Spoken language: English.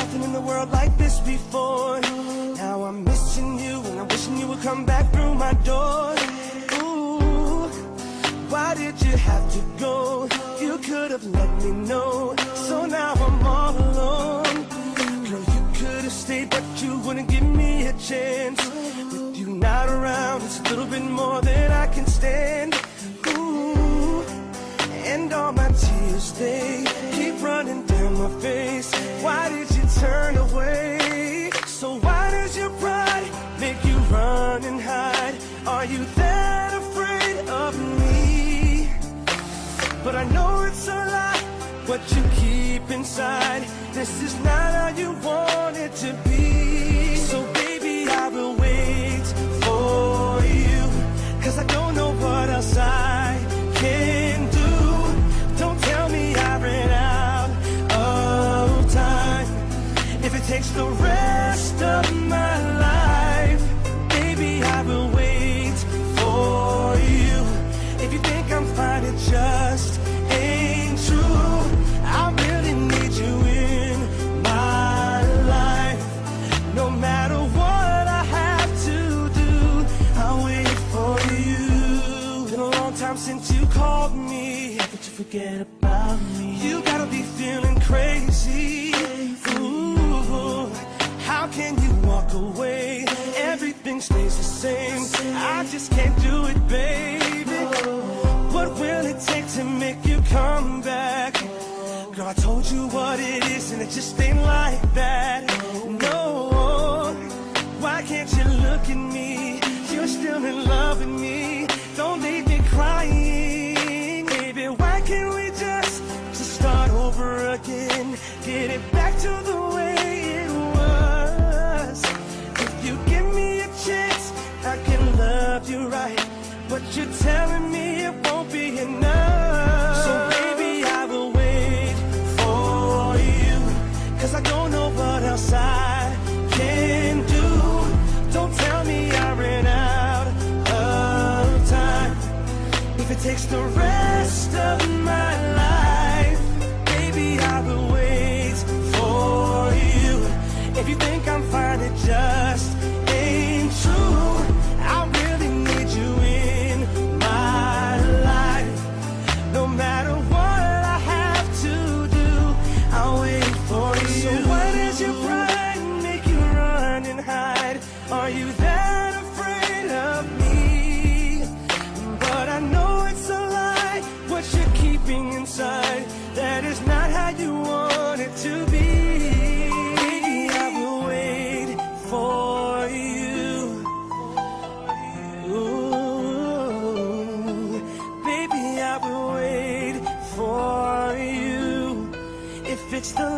nothing in the world like this before. Now I'm missing you and I'm wishing you would come back through my door. Ooh, why did you have to go? You could have let me know. So now I'm all alone. Girl, you could have stayed, but you wouldn't give me a chance. With you not around, it's a little bit more than I can stand. Ooh, and all my tears, they keep running down my face. Why did you turn away? So why does your pride make you run and hide? Are you that afraid of me? But I know it's a lie, what you keep inside. This is not how you want it to be. So baby, I will wait for you, 'cause I don't know what else I can do. Don't tell me I ran out of time. If it takes the rest of my life, baby, I will wait for you. If you think I'm fine, it just ain't true. I really need you in my life. No matter what I have to do, I'll wait for you. Been a long time since you called me, but you forget about me. You gotta be feeling crazy. Ooh, how can you walk away? Everything stays the same. I just can't do it, baby. What will it take to make you come back? Girl, I told you what it is and it just ain't like that. No, why can't you look at me? You're still in love with me. Don't leave me crying. Baby, why can't we just start over again? Get it back to the way it was. If you give me a chance, I can love you right. But you're telling me it won't be enough. So baby, I will wait for you, 'cause I don't know what else I can do. Don't tell me I ran out of time. If it takes the rest of my life, baby, I will wait for you. If you think I'm fine, it just ain't true. I really need you in my life. No matter what I have to do, I'll wait for you. So why does your pride make you run and hide? Are you that afraid of me? But I know it's a lie, what you're keeping inside. That is not how you want it to be. Baby, I will wait for you. Ooh, baby, I will wait for you. If it's the